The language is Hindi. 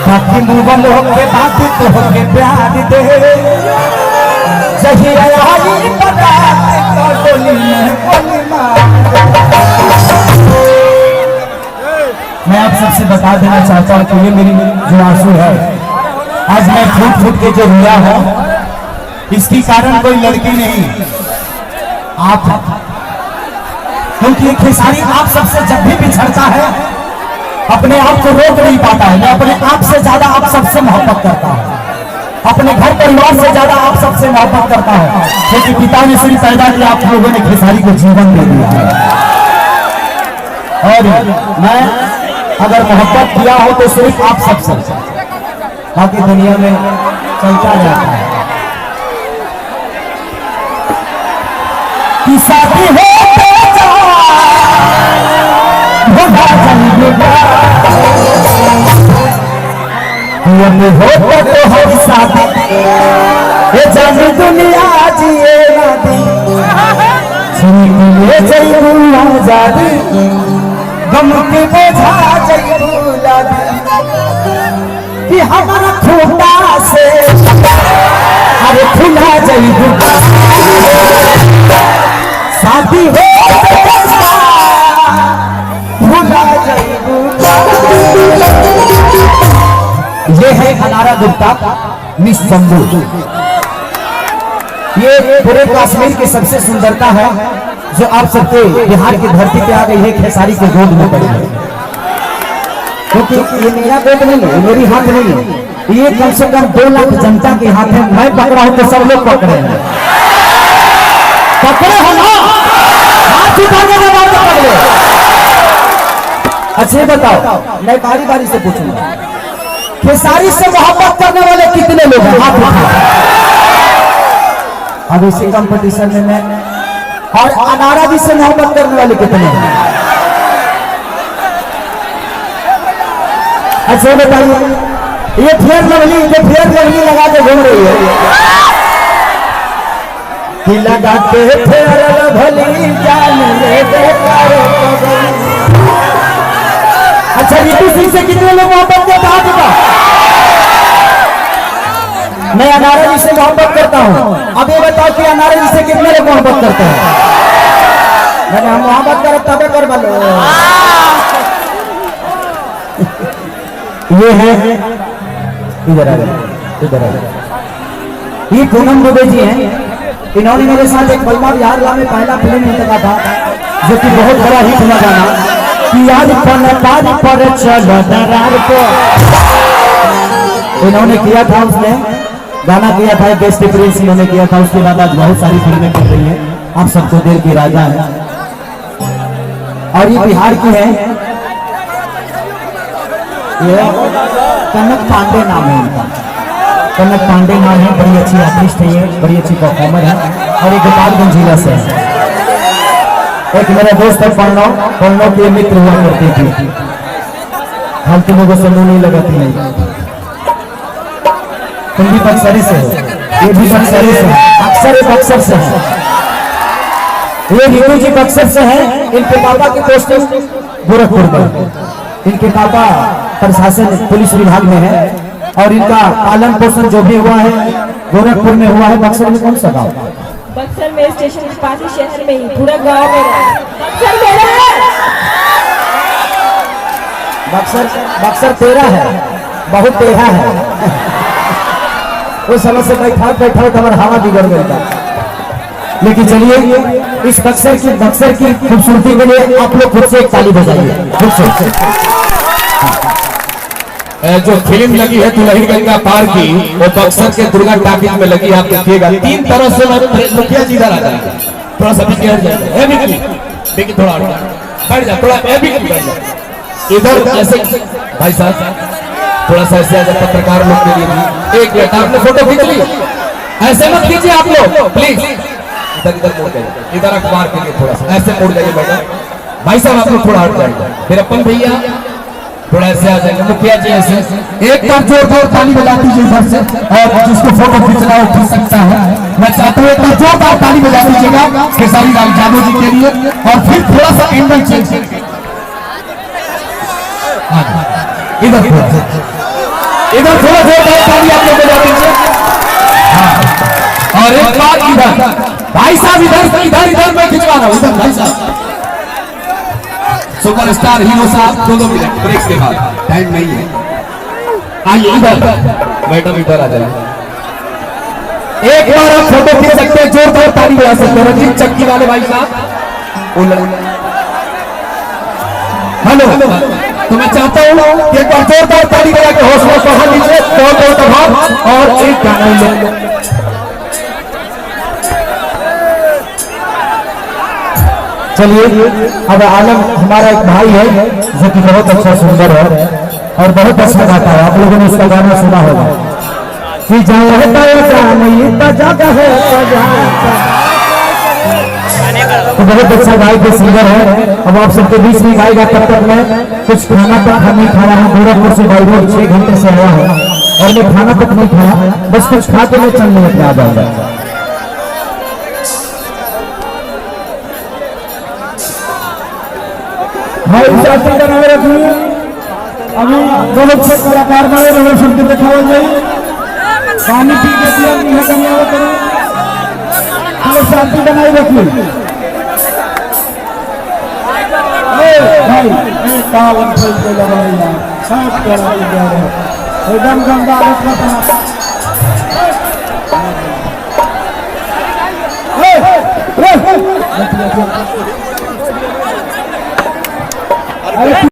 बाकी मुगल होके बाकी तो होके प्यार दे सही आई पता तो गोली मार। मैं आप सबसे बता देना चाहता हूँ कि ये मेरी जो आंसू है आज मैं फूट फूट के जो रोया हूँ इसकी कारण कोई लड़की नहीं आप, क्योंकि खेसारी आप सबसे जब भी बिछड़ता है अपने आप को रोक नहीं पाता है। मैं अपने आप से ज्यादा आप सबसे मोहब्बत करता हूँ, अपने घर परिवार से ज्यादा आप सबसे मोहब्बत करता है, क्योंकि पिता ने सिर्फ पैदा किया, आप लोगों ने खेसारी को जीवन दे दिया है। और मैं अगर मोहब्बत किया हो तो सिर्फ आप सबसे, बाकी दुनिया में चलता रहता है कि साथी हो तो हर साथी ये जानी दुनिया जिए जादी गम के बोझा जैबूला कि हमारा खूटा से अरे खुला जैबू शादी हो खुला जैबू। ये है अनारा गुप्ता मिस जम्बू। ये पूरे कश्मीर की सबसे सुंदरता है जो आप सबके बिहार की धरती पे आ गई है, खेसारी के गोद में पड़ी है। क्योंकि ये मेरा गोद नहीं है, मेरी हाथ नहीं है, ये कम से कम 2 लाख जनता के हाथ है। मैं पकड़ा हूं तो सब लोग पकड़े हैं, पकड़े हो ना, हाथ उठाने के बाद पकड़े। अच्छा बताओ, मैं बारी बारी से पूछूंगा, खेसारी से मोहब्बत करने वाले कितने लोग हैं? हाथ उठाओ। अब इसी कंपटीशन में मैं और अनारा जी से मोहब्बत करने वाले कितने हैं? अच्छा बताइए, ये फेयर लवली लगा के घूम रही है कि लगा के फेयर लवली जान ले बेकार। अच्छा रीतू सिंह से कितने लोग मोहब्बत करते हैं? मैं अनारा जी से मोहब्बत करता हूँ। अब ये बताओ कि अनारा जी से कितने लोग मोहब्बत करते हैं? मैंने हम मोहब्बत कर तबे कर बोलो। ये है इधर आ इधर आ, ये पूनम दुबे जी हैं। इन्होंने मेरे साथ एक बलमा बिहार में पहला फिल्म निकला था जो कि बहुत बड़ा हिट हुआ गाना कि आज पनतार पर चलो दरार को। इन्होंने किया था, उसमें गाना किया था, बेस्ट प्रिंस इन्होंने किया था। उसके बाद आज बहुत सारी फिल्में कर रही हैं, आप सबको दिल की राजा है। और ये बिहार की है, ये कनक पांडे नाम है इनका, कनक पांडे नाम है। बड़ी अच्छी आर्टिस्ट है ये, बड़ी अच्छी परफॉर्मर है और ये गोपालगंज जिला से है। एक मेरा दोस्त है पढ़नो के मित्र हुआ करती थी, फालतू लोगों से मुंह नहीं लगाती नहीं। तुम भी बक्सरी से हो, ये भी बक्सरी से है, अक्सर एक बक्सर से है। ये रीतू जी बक्सर से है। इनके पापा की पोस्टिंग गोरखपुर में, इनके पापा प्रशासन पुलिस विभाग में है और इनका पालन पोषण जो भी हुआ है गोरखपुर में हुआ है। बक्सर में कौन सा गाँव? बक्सर में स्टेशन के पास ही, शहर में ही, पूरा गांव में बक्सर मेरा है। बक्सर तेरा है, बहुत टेढ़ा है। वो समझ से बैठा हमारा हवा बिगड़ गया। लेकिन चलिए इस बक्सर की खूबसूरती के लिए आप लोग खुद से एक ताली बजाइए। जो फिल्म लगी है दुल्हन गंगा पार की, वो बक्सर के दुर्गा टाकिज में लगी। आप देखिएगा 3 तरह से मुखिया जी इधर आ जाएगा, थोड़ा सा पीछे हट जाएगा, लेकिन थोड़ा बैठ जा, थोड़ा इधर ऐसे भाई साहब थोड़ा सा ऐसे आजा, पत्रकार लोग के लिए भी। एक मिनट, आपने फोटो खींच ली, ऐसे मत कीजिए आप लोग प्लीज, इधर मोड़ जाइए, इधर अखबार के लिए थोड़ा सा ऐसे मोड़ जाइए मैडम। भाई साहब आप लोग थोड़ा हट जाइए। फिर अपन भैया थोड़ा ऐसे आ जाएंगे मुखिया जी ऐसे एक बार जोरदार ताली बजा दीजिए इधर से, और जिसको फोटो खींचना हो खींच सकता है। मैं चाहता हूँ एक बार जोरदार ताली बजा दीजिएगा खेसारी लाल यादव जी के लिए, और फिर थोड़ा सा एंगल चेंज इधर थोड़ा जोरदार ताली आप लोग बजा दीजिए। हाँ, और एक बात इधर भाई साहब, इधर मैं खिंचवा रहा हूँ, इधर भाई साहब सुपरस्टार हीरो साहब 2 मिनट ब्रेक के बाद, टाइम नहीं है। आइए इधर, मैडम इधर आ जाइए। एक बार आप फोटो खींच सकते हैं, जोरदार ताली बजा सकते हैं। रंजीत चक्की वाले भाई साहब, हेलो, तो मैं चाहता हूँ कि एक बार जोरदार ताली बजा के हौसला बढ़ा लीजिए। बहुत आभार, और एक गाना ले लो। चलिए, अब आलम हमारा एक भाई है जो कि बहुत अच्छा सुंदर है और बहुत अच्छा गाता है। आप लोगों ने इसका गाना सुना होगा कि तो बहुत अच्छा गायक सिंगर है। अब आप सबके बीच में गाएगा, तब तक मैं कुछ खाना तक नहीं खाया हूँ। गोरखपुर से बाई रोड 6 घंटे से आया हूँ और मैं खाना तक नहीं खाया, बस कुछ खा के मैं चलने आ जाऊंगा। भाई साथी का नाम रखिए, अभी दोनों कलाकार बने रहे शब्द दिखाओ जाए, पानी पी के दिया नहीं है कन्या करो, शांति बनाई रखिए। भाई कावन फल के लगाइया सब करा दिया है, एकदम गंदा हालत में बना।